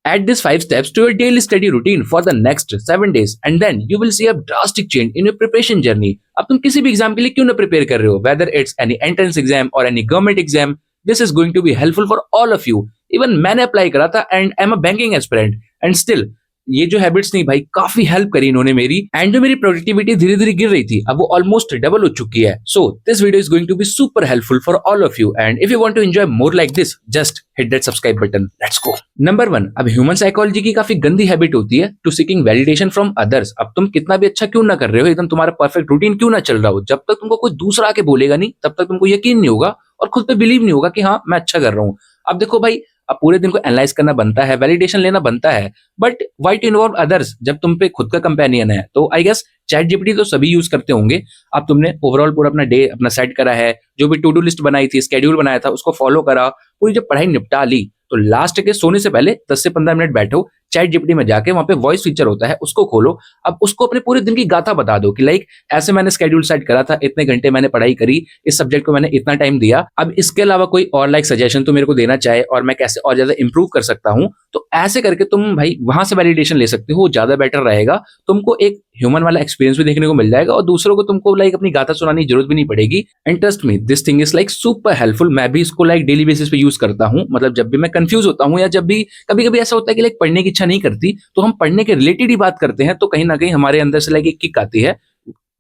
Add these 5 steps to your daily study routine for the next 7 days and then you will see a drastic change in your preparation journey. अब तुम किसी भी exam के लिए क्यों ना prepare कर रहे हो, whether it's any entrance exam or any government exam, this is going to be helpful for all of you. Even मैंने अप्लाई करा था and I'm a banking aspirant and still ये जो हैबिट्स नहीं भाई काफी हेल्प करी इन्होंने मेरी, एंड जो मेरी प्रोडक्टिविटी धीरे धीरे गिर रही थी अब वो ऑलमोस्ट डबल हो चुकी है. So this video is going to be super helpful for all of you and if you want to enjoy more like this just hit that subscribe button. Let's go. Number 1, अब human psychology की काफी गंदी habit होती है to seeking validation from others. अब तुम कितना भी अच्छा क्यों ना कर रहे हो, एकदम तुम्हारा परफेक्ट रूटीन क्यों ना चल रहा हो, जब तक तुमको कोई दूसरा आके बोलेगा नहीं तब तक तुमको यकीन नहीं होगा और खुद पे बिलीव नहीं होगा कि हाँ मैं अच्छा कर रहा हूँ. अब देखो भाई, अब पूरे दिन को एनालाइज करना बनता है, वैलिडेशन लेना बनता है, but why to involve others जब तुम पे खुद का कंपेनियन है. तो आई गेस चैट जीपीटी तो सभी यूज करते होंगे. अब तुमने ओवरऑल पूरा अपना डे अपना सेट करा है, जो भी टू डू लिस्ट बनाई थी, स्केड्यूल बनाया था, उसको फॉलो करा, पूरी जब पढ़ाई निपटा ली तो लास्ट के सोने से पहले 10 से 15 मिनट बैठो, चैट जीपीटी में जाके वहां पे वॉइस फीचर होता है उसको खोलो. अब उसको अपने पूरे दिन की गाथा बता दो कि लाइक ऐसे मैंने स्केड्यूल सेट करा था, इतने घंटे मैंने पढ़ाई करी, इस सब्जेक्ट को मैंने इतना टाइम दिया, अब इसके अलावा कोई और लाइक सजेशन तो मेरे को देना चाहे और मैं कैसे और ज्यादा इंप्रूव कर सकता हूँ. तो ऐसे करके तुम भाई वहां से वैलिडेशन ले सकते हो, ज्यादा बेटर रहेगा. तुमको एक ह्यूमन वाला एक्सपीरियंस भी देखने को मिल जाएगा और दूसरों को तुमको लाइक अपनी गाथा सुनाने की जरूरत भी नहीं पड़ेगी. And trust me this thing is like super helpful. मैं भी इसको लाइक डेली बेसिस पे यूज करता हूँ. मतलब जब भी मैं कंफ्यूज होता हूँ या जब भी कभी कभी ऐसा होता है कि लाइक पढ़ने की इच्छा नहीं करती तो हम पढ़ने के रिलेटेड ही बात करते हैं, तो कहीं ना कहीं हमारे अंदर से लाइक एक किक आती है,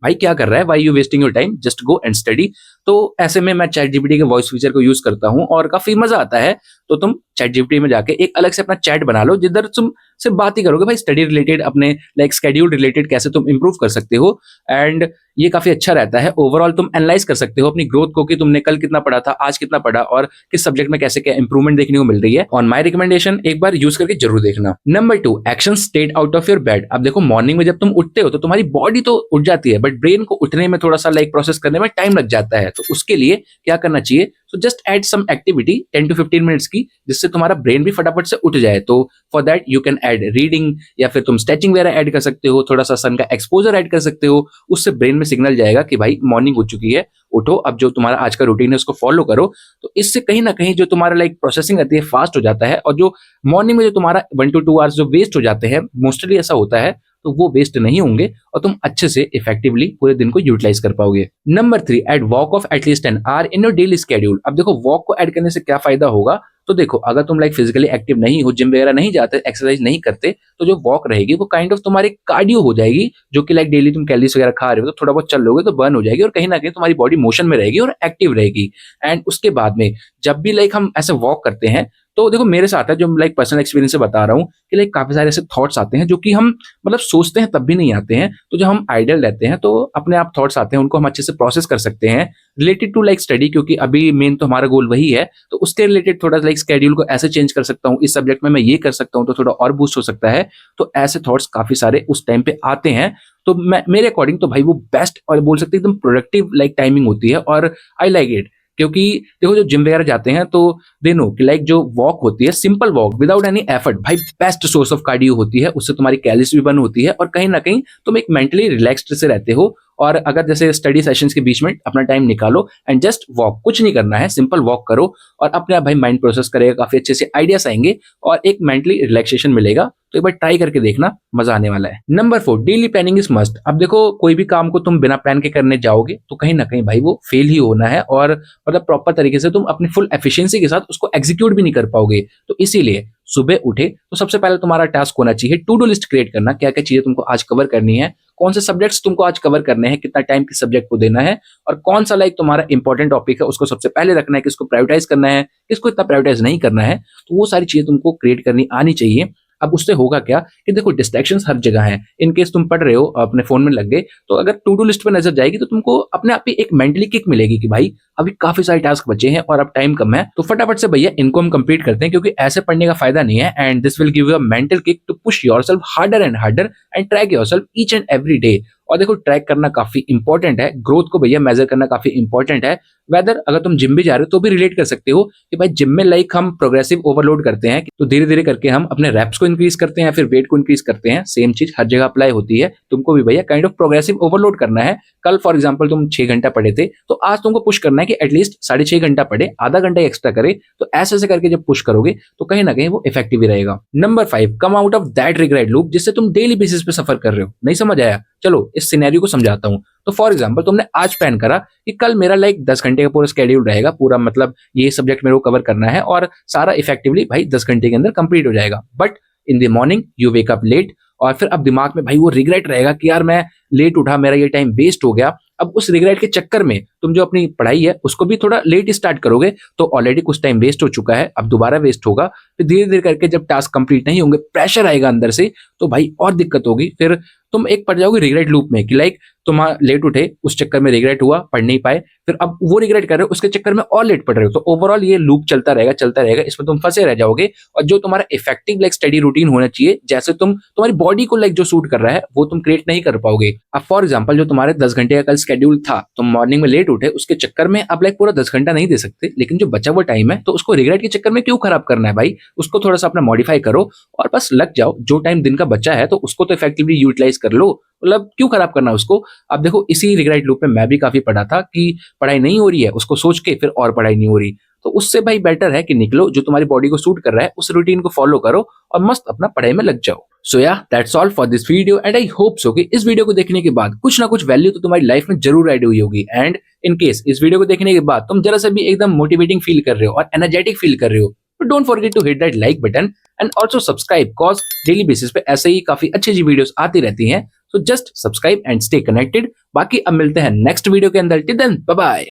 भाई क्या कर रहा है, why you wasting your time, just go and study. तो ऐसे में मैं चैट जीपीटी के वॉइस फीचर को यूज करता हूँ और काफी मजा आता है. तो तुम चैट जीपीटी में जाके एक अलग से अपना चैट बना लो जिधर तुम सिर्फ बात ही करोगे भाई स्टडी रिलेटेड, अपने लाइक स्केड्यूल रिलेटेड कैसे तुम इंप्रूव कर सकते हो. एंड ये काफी अच्छा रहता है. ओवरऑल तुम एनालाइज कर सकते हो अपनी ग्रोथ को कि तुमने कल कितना पढ़ा था, आज कितना पढ़ा और किस सब्जेक्ट में कैसे क्या इंप्रूवमेंट देखने को मिल रही है. ऑन माय रिकमेंडेशन एक बार यूज करके जरूर देखना. Number 2, action state out of your bed. अब देखो मॉर्निंग में जब तुम उठते हो तो तुम्हारी बॉडी तो उठ जाती है बट ब्रेन को उठने में थोड़ा सा लाइक प्रोसेस करने में टाइम लग जाता है. तो उसके लिए क्या करना चाहिए, so just add some activity 10 to 15 minutes की जिससे तुम्हारा ब्रेन भी फटाफट से उठ जाए. तो for that you can add reading या फिर तुम स्ट्रेचिंग वगैरह ऐड कर सकते हो, थोड़ा सा सन का एक्सपोजर ऐड कर सकते हो. उससे ब्रेन में सिग्नल जाएगा कि भाई मॉर्निंग हो चुकी है, उठो, अब जो तुम्हारा आज का रूटीन है उसको फॉलो करो. तो इससे कहीं ना कहीं जो तुम्हारा लाइक प्रोसेसिंग आती है फास्ट हो जाता है और जो मॉर्निंग में जो तुम्हारा 1 to 2 आवर्स जो वेस्ट हो जाते हैं, मोस्टली ऐसा होता है, तो वो वेस्ट नहीं होंगे और तुम अच्छे से इफेक्टिवली पूरे दिन को यूटिलाइज कर पाओगे. Number 3, add walk of at least an hour in your daily schedule. अब देखो वॉक को ऐड करने से क्या फायदा होगा, तो देखो अगर तुम लाइक फिजिकली एक्टिव नहीं हो, जिम वगैरह नहीं जाते, एक्सरसाइज नहीं करते, तो जो वॉक रहेगी वो काइंड ऑफ तुम्हारी कार्डियो हो जाएगी, जो कि लाइक डेली तुम कैलोरीज वगैरह खा रहे हो तो थोड़ा बहुत चल लोगे तो बर्न हो जाएगी और कहीं ना कहीं तुम्हारी बॉडी मोशन में रहेगी और एक्टिव रहेगी. एंड उसके बाद में जब भी लाइक हम ऐसे वॉक करते हैं तो देखो मेरे साथ है, जो लाइक पर्सनल एक्सपीरियंस से बता रहा हूँ कि लाइक काफी सारे ऐसे थॉट्स आते हैं जो कि हम मतलब सोचते हैं तब भी नहीं आते हैं. तो जब हम आइडल रहते हैं तो अपने आप थॉट्स आते हैं, उनको हम अच्छे से प्रोसेस कर सकते हैं रिलेटेड टू लाइक स्टडी, क्योंकि अभी मेन तो हमारा गोल वही है. तो उसके रिलेटेड थोड़ा लाइक स्केड्यूल को ऐसे चेंज कर सकता हूँ, इस सब्जेक्ट में मैं ये कर सकता हूँ तो थोड़ा और बूस्ट हो सकता है. तो ऐसे थॉट्स काफी सारे उस टाइम पे आते हैं. तो मैं मेरे अकॉर्डिंग तो भाई वो बेस्ट और बोल सकते एकदम प्रोडक्टिव लाइक टाइमिंग होती है और आई लाइक इट. क्योंकि देखो जो जिम वगैरह जाते हैं तो दे नो कि लाइक जो वॉक होती है, simple walk without any effort, भाई बेस्ट सोर्स ऑफ कार्डियो होती है. उससे तुम्हारी कैलोरीज भी बर्न होती है और कहीं ना कहीं तुम एक मेंटली रिलैक्स्ड से रहते हो. और अगर जैसे स्टडी सेशंस के बीच में अपना टाइम निकालो एंड जस्ट वॉक, कुछ नहीं करना है, सिंपल वॉक करो और अपने आप भाई माइंड प्रोसेस करेगा, काफी अच्छे से आइडियाज आएंगे और एक मेंटली रिलैक्सेशन मिलेगा. तो एक बार ट्राई करके देखना, मजा आने वाला है. Number 4, daily planning is must. अब देखो कोई भी काम को तुम बिना प्लान के करने जाओगे तो कहीं ना कहीं भाई वो फेल ही होना है और मतलब प्रॉपर तरीके से तुम अपनी फुल एफिशिएंसी के साथ उसको एग्जीक्यूट भी नहीं कर पाओगे. तो इसीलिए सुबह उठे तो सबसे पहले तुम्हारा टास्क होना चाहिए टू डू लिस्ट क्रिएट करना, क्या क्या चीजें तुमको आज कवर करनी है, कौन से सब्जेक्ट्स तुमको आज कवर करने हैं, कितना टाइम किस सब्जेक्ट को देना है और कौन सा लाइक तुम्हारा इंपॉर्टेंट टॉपिक है उसको सबसे पहले रखना है, किसको प्रायोरिटाइज करना है, किसको इतना प्रायोरिटाइज नहीं करना है. तो वो सारी चीजें तुमको क्रिएट करनी आनी चाहिए. अब उससे होगा क्या कि देखो डिस्ट्रैक्शंस हर जगह हैं. इन केस तुम पढ़ रहे हो अपने फोन में लग गए तो अगर टू डू लिस्ट पे नजर जाएगी तो तुमको अपने आप ही एक मेंटली किक मिलेगी कि भाई अभी काफी सारे टास्क बचे हैं और अब टाइम कम है, तो फटाफट से भैया इनको हम कंप्लीट करते हैं, क्योंकि ऐसे पढ़ने का फायदा नहीं है. And this will give you a mental kick to push yourself harder and harder and track yourself each and every day. और देखो ट्रैक करना काफी इंपॉर्टेंट है, ग्रोथ को भैया मेजर करना काफी इंपॉर्टेंट है। वेदर अगर तुम जिम भी जा रहे हो तो भी रिलेट कर सकते हो कि भाई जिम में लाइक हम प्रोग्रेसिव ओवरलोड करते हैं, तो धीरे धीरे करके हम अपने रेप्स को इंक्रीज करते हैं, फिर वेट को इंक्रीज करते हैं। सेम चीज हर जगह अप्लाई होती है, तुमको भी भैया काइंड ऑफ प्रोग्रेसिव ओवरलोड करना है। कल फॉर एग्जाम्पल तुम 6 घंटा पढ़े थे, तो आज तुमको पुश करना है कि एटलीस्ट 6.5 घंटा पढ़े, आधा घंटा एक्स्ट्रा करे। तो ऐसे ऐसे करके जब पुश करोगे तो कहीं ना कहीं वो इफेक्टिव ही रहेगा। Number 5, come out of that regret loop जिससे तुम डेली बेसिस पे सफर कर रहे हो। नहीं समझ आया? चलो इस सिनेरियो को समझाता हूँ। तो फॉर एग्जाम्पल तुमने आज प्लान करा कि कल मेरा लाइक 10 घंटे का पूरा स्केड्यूल रहेगा, पूरा मतलब ये सब्जेक्ट मेरे को कवर करना है और सारा इफेक्टिवली भाई 10 घंटे के अंदर कंप्लीट हो जाएगा। But in the morning you wake up late, और फिर अब दिमाग में भाई वो रिग्रेट रहेगा कि यार मैं लेट उठा, मेरा ये टाइम वेस्ट हो गया। अब उस रिग्रेट के चक्कर में तुम जो अपनी पढ़ाई है उसको भी थोड़ा लेट स्टार्ट करोगे, तो ऑलरेडी कुछ टाइम वेस्ट हो चुका है, अब दोबारा वेस्ट होगा। फिर धीरे धीरे करके जब टास्क कंप्लीट नहीं होंगे, प्रेशर आएगा अंदर से, तो भाई और दिक्कत होगी। फिर तुम एक पड़ जाओगे रिग्रेट लूप में कि लाइक तुम लेट उठे, उस चक्कर में रिग्रेट हुआ, पढ़ नहीं पाए, फिर अब वो रिग्रेट कर रहे हो, उसके चक्कर में और लेट पढ़ रहे हो। तो ओवरऑल ये लूप चलता रहेगा, इसमें तुम फंसे रह जाओगे। और जो तुम्हारा इफेक्टिव लाइक स्टडी रूटीन होना चाहिए, जैसे तुम्हारी बॉडी को लाइक जो सूट कर रहा है वो तुम क्रिएट नहीं कर पाओगे। अब फॉर एग्जाम्पल जो तुम्हारे 10 घंटे का कल स्केड्यूल था, तुम मॉर्निंग में लेट उठे, उसके चक्कर में अब लाइक पूरा 10 घंटा नहीं दे सकते, लेकिन जो बचा हुआ टाइम है तो उसको रिग्रेट के चक्कर में क्यों खराब करना है भाई? उसको थोड़ा सा अपना मॉडिफाई करो और बस लग जाओ। जो टाइम दिन का बचा है तो उसको तो इफेक्टिवली यूटिलाइज कर लो, मतलब क्यों खराब करना उसको? अब देखो इसी रिग्रेट लूप में मैं भी काफी पढ़ा था कि पढ़ाई नहीं हो रही है, उसको सोच के फिर और पढ़ाई नहीं हो रही। तो उससे भाई बेटर है कि निकलो, जो तुम्हारी बॉडी को सूट कर रहा है उस रूटीन को फॉलो करो और मस्त अपना पढ़ाई में लग जाओ। सो या that's all for this video and I hope so कि इस वीडियो को देखने के बाद कुछ ना कुछ वैल्यू तो तुम्हारी लाइफ में जरूर ऐड हुई होगी। एंड इन केस इस वीडियो को देखने के बाद तुम जरा सा भी एकदम मोटिवेटिंग फील कर रहे हो और एनर्जेटिक फील कर रहे हो, तो don't forget to hit that like button and also subscribe, cause daily basis पे ऐसे ही काफी अच्छी अच्छी वीडियोस आती रहती हैं। So just subscribe and stay connected. बाकी अब मिलते हैं नेक्स्ट वीडियो के अंदर। Till then bye bye.